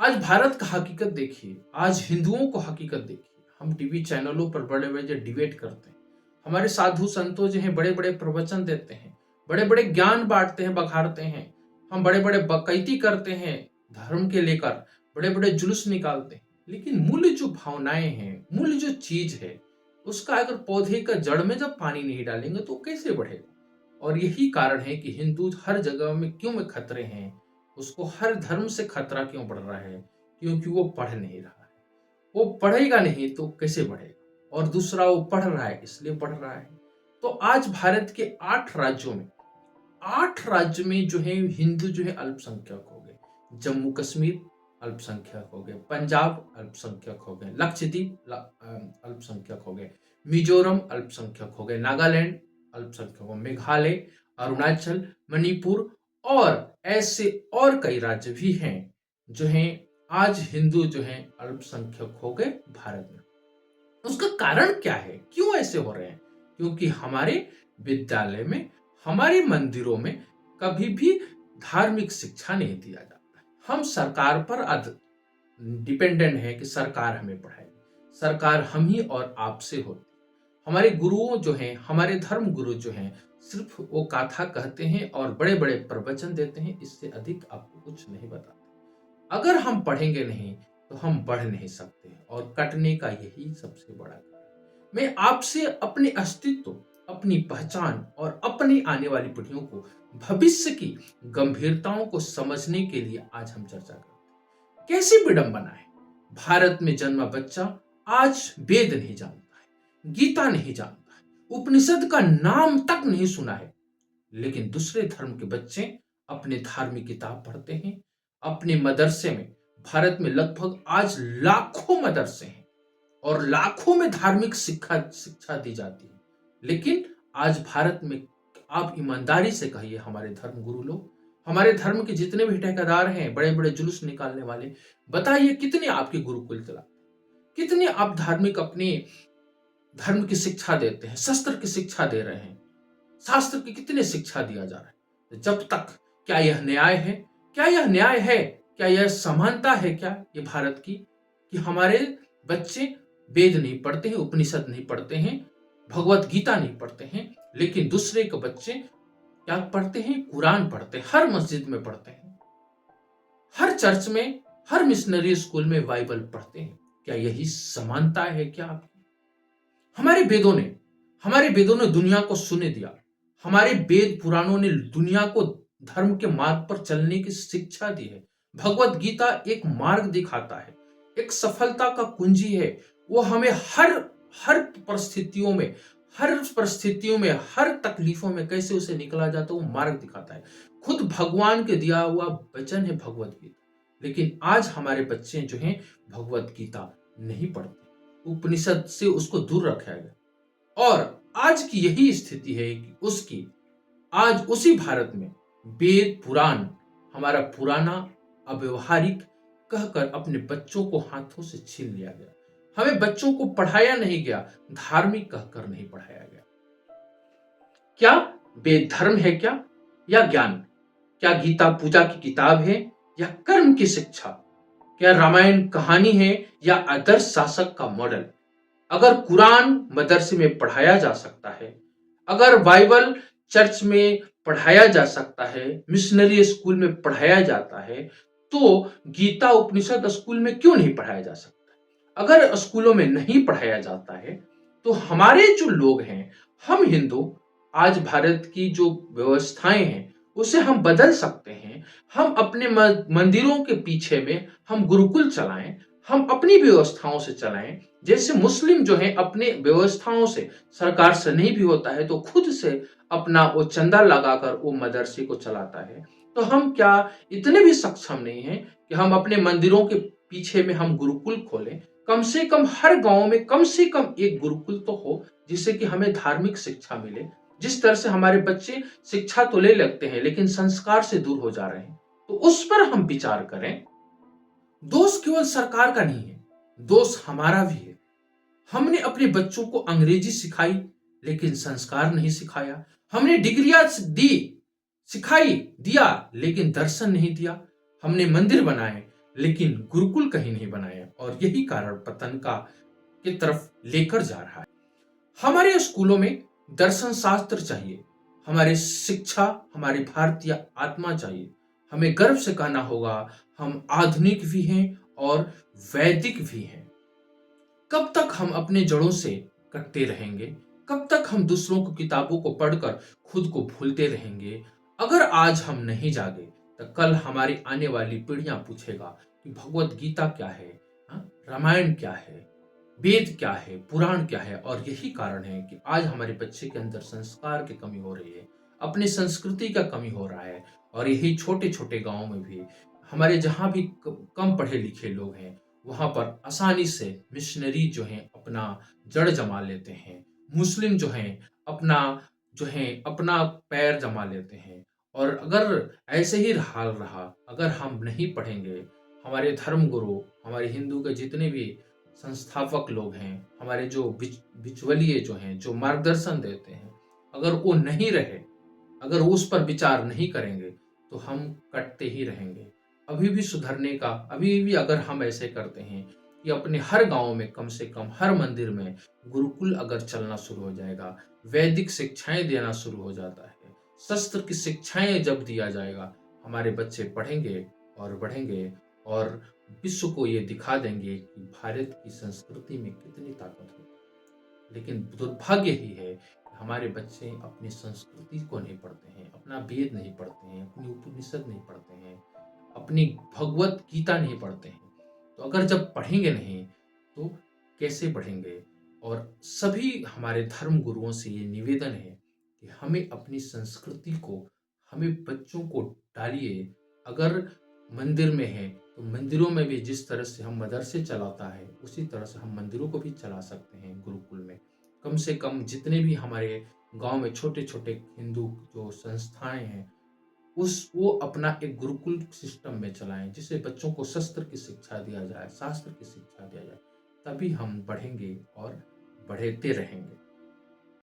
आज भारत का हकीकत देखिए, आज हिंदुओं को हकीकत देखिए। हम टीवी चैनलों पर बड़े-बड़े डिबेट करते हैं। हमारे साधु संतों जो हैं बड़े-बड़े प्रवचन देते हैं, बड़े-बड़े ज्ञान बाँटते हैं, बखारते हैं। हम बड़े-बड़े बकैती करते हैं धर्म के लेकर, बड़े-बड़े जुलूस निकालते हैं। लेकिन मूल जो भावनाएँ हैं, मूल जो चीज़ है, उसका अगर पौधे का जड़ में जब पानी नहीं डालेंगे तो कैसे बढ़ेगा? और यही कारण है कि हिंदू हर जगह में क्यों में खतरे हैं, उसको हर धर्म से खतरा क्यों बढ़ रहा है? क्योंकि वो पढ़ नहीं रहा है। वो पढ़ेगा नहीं तो कैसे बढ़ेगा? और दूसरा वो पढ़ रहा है इसलिए बढ़ रहा है। तो आज भारत के 8 राज्यों में 8 राज्य में जो है हिंदू जो है अल्पसंख्यक हो गए। जम्मू कश्मीर अल्पसंख्यक हो गए, पंजाब अल्पसंख्यक हो गए, लक्षद्वीप अल्पसंख्यक हो गए, मिजोरम अल्पसंख्यक हो गए, नागालैंड अल्पसंख्यक हो गए, मेघालय, अरुणाचल, मणिपुर और ऐसे और कई राज्य भी हैं जो हैं आज हिंदू जो हैं अल्पसंख्यक हो गए भारत में। उसका कारण क्या है? क्यों ऐसे हो रहे हैं? क्योंकि हमारे विद्यालय में, हमारे मंदिरों में कभी भी धार्मिक शिक्षा नहीं दिया जाता है। हम सरकार पर डिपेंडेंट है कि सरकार हमें पढ़ाएगी। सरकार हम ही और आपसे होती है। हमारे गुरुओं जो हैं, हमारे धर्म गुरु जो हैं, सिर्फ वो गाथा कहते हैं और बड़े-बड़े प्रवचन देते हैं, इससे अधिक आपको कुछ नहीं बताते। अगर हम पढ़ेंगे नहीं तो हम बढ़ नहीं सकते और कटने का यही सबसे बड़ा कारण है। मैं आपसे अपने अस्तित्व, अपनी पहचान और अपनी आने वाली पीढ़ियों को भविष्य की गंभीरताओं को समझने के लिए आज हम चर्चा करते हैं। कैसी विडंबना है, भारत में जन्मा बच्चा आज वेद नहीं जानता है, गीता नहीं जानता है, उपनिषद का नाम तक नहीं सुना है। लेकिन दूसरे धर्म के बच्चे अपने धार्मिक किताब पढ़ते हैं। अपने मदरसे में भारत में लगभग आज लाखों मदरसे हैं और लाखों में धार्मिक शिक्षा शिक्षा दी जाती है। लेकिन आज भारत में आप ईमानदारी से कहिए, हमारे धर्म गुरु लोग, हमारे धर्म के जितने भी ठेकेदार हैं, बड़े बड़े जुलूस निकालने वाले, बताइए कितने आपके गुरुकुल चलाते हैं? कितने आप धार्मिक अपने धर्म की शिक्षा देते हैं, शस्त्र की शिक्षा दे रहे हैं, शास्त्र की कितने शिक्षा दिया जा रहा है? तो जब तक, क्या यह न्याय है? क्या यह न्याय है? क्या यह समानता है क्या ये भारत की, कि हमारे बच्चे वेद नहीं पढ़ते हैं, उपनिषद नहीं पढ़ते हैं, भगवत गीता नहीं पढ़ते हैं, लेकिन दूसरे के बच्चे क्या पढ़ते हैं? कुरान पढ़ते हैं, हर मस्जिद में पढ़ते हैं, हर चर्च में, हर मिशनरी स्कूल में बाइबल पढ़ते हैं। क्या यही समानता है क्या आपकी? हमारे वेदों ने दुनिया को सुने दिया। हमारे वेद पुराणों ने दुनिया को धर्म के मार्ग पर चलने की शिक्षा दी है। भगवत गीता एक मार्ग दिखाता है, एक सफलता का कुंजी है। वो हमें हर हर परिस्थितियों में, हर तकलीफों में कैसे उसे निकला जाता है वो मार्ग दिखाता है। खुद भगवान के दिया हुआ वचन है भगवत गीता। लेकिन आज हमारे बच्चे जो हैं भगवत गीता नहीं पढ़ते, उपनिषद से उसको दूर रखा गया। और आज की यही स्थिति है कि उसकी आज उसी भारत में वेद पुराण, हमारा पुराना अव्यवहारिक कहकर अपने बच्चों को हाथों से छीन लिया गया। हमें बच्चों को पढ़ाया नहीं गया, धार्मिक कहकर नहीं पढ़ाया गया। क्या वेद धर्म है क्या, या ज्ञान? क्या गीता पूजा की किताब है या कर्म की शिक्षा? क्या रामायण कहानी है या आदर्श शासक का मॉडल? अगर कुरान मदरसे में पढ़ाया जा सकता है, अगर बाइबल चर्च में पढ़ाया जा सकता है, मिशनरी स्कूल में पढ़ाया जाता है, तो गीता उपनिषद स्कूल में क्यों नहीं पढ़ाया जा सकता? अगर स्कूलों में नहीं पढ़ाया जाता है तो हमारे जो लोग हैं, हम हिंदू, आज भारत की जो व्यवस्थाएं हैं उसे हम बदल सकते हैं। हम अपने मंदिरों के पीछे में हम गुरुकुल चलाएं, हम अपनी व्यवस्थाओं से चलाएं। जैसे मुस्लिम जो है अपने व्यवस्थाओं से, सरकार से नहीं भी होता है तो खुद से अपना वो चंदा लगाकर वो मदरसे को चलाता है। तो हम क्या इतने भी सक्षम नहीं हैं कि हम अपने मंदिरों के पीछे में हम गुरुकुल खोलें? कम से कम हर गांव में कम से कम एक गुरुकुल तो हो, जिससे कि हमें धार्मिक शिक्षा मिले। जिस तरह से हमारे बच्चे शिक्षा तो ले लगते हैं लेकिन संस्कार से दूर हो जा रहे हैं, तो उस पर हम विचार करें। दोष केवल सरकार का नहीं है, दोष हमारा भी है। हमने अपने बच्चों को अंग्रेजी सिखाई लेकिन संस्कार नहीं सिखाया। हमने डिग्रियां दी, सिखाई, दिया, लेकिन दर्शन नहीं दिया। हमने मंदिर बनाए लेकिन गुरुकुल कहीं नहीं बनाया और यही कारण पतन का की तरफ लेकर जा रहा है। हमारे स्कूलों में दर्शन शास्त्र चाहिए, हमारी शिक्षा, हमारी भारतीय आत्मा चाहिए। हमें गर्व से कहना होगा हम आधुनिक भी हैं और वैदिक भी हैं। कब तक हम अपने जड़ों से कटते रहेंगे? कब तक हम दूसरों की किताबों को पढ़कर खुद को भूलते रहेंगे? अगर आज हम नहीं जागे तो कल हमारी आने वाली पीढ़ियां पूछेगा कि भगवत गीता क्या है, रामायण क्या है, वेद क्या है, पुराण क्या है। और यही कारण है कि आज हमारे बच्चे के अंदर संस्कार की कमी हो रही है, अपनी संस्कृति का कमी हो रहा है। और यही छोटे छोटे गांव में भी हमारे जहां भी कम पढ़े लिखे लोग हैं वहां पर आसानी से मिशनरी जो हैं अपना जड़ जमा लेते हैं, मुस्लिम जो हैं अपना अपना पैर जमा लेते हैं। और अगर ऐसे ही हाल रहा, अगर हम नहीं पढ़ेंगे, हमारे धर्म गुरु, हमारे हिंदू के जितने भी संस्थापक लोग हैं, हमारे जो बिचवलिए जो हैं, जो मार्गदर्शन देते हैं, अगर वो नहीं रहे, अगर उस पर विचार नहीं करेंगे तो हम कटते ही रहेंगे। अभी भी सुधरने का, अभी भी अगर हम ऐसे करते हैं कि अपने हर गांव में कम से कम हर मंदिर में गुरुकुल अगर चलना शुरू हो जाएगा, वैदिक शिक्षाएं देना शुरू हो जाता है, शस्त्र की शिक्षाएं जब दिया जाएगा, हमारे बच्चे पढ़ेंगे और बढ़ेंगे और विश्व को ये दिखा देंगे कि भारत की संस्कृति में कितनी ताकत है। लेकिन दुर्भाग्य ही है कि हमारे बच्चे अपनी संस्कृति को नहीं पढ़ते हैं, अपना वेद नहीं पढ़ते हैं, अपनी उपनिषद नहीं पढ़ते हैं, अपनी भगवत गीता नहीं पढ़ते हैं। तो अगर जब पढ़ेंगे नहीं तो कैसे बढ़ेंगे? और सभी हमारे धर्म गुरुओं से ये निवेदन है कि हमें अपनी संस्कृति को, हमें बच्चों को डालिए। अगर मंदिर में है तो मंदिरों में भी जिस तरह से हम मदरसे चलाता है उसी तरह से हम मंदिरों को भी चला सकते हैं गुरुकुल में। कम से कम जितने भी हमारे गांव में छोटे छोटे हिंदू जो संस्थाएं हैं उस वो अपना एक गुरुकुल सिस्टम में चलाएं, जिससे बच्चों को शस्त्र की शिक्षा दिया जाए, शास्त्र की शिक्षा दिया जाए। तभी हम बढ़ेंगे और बढ़ते रहेंगे।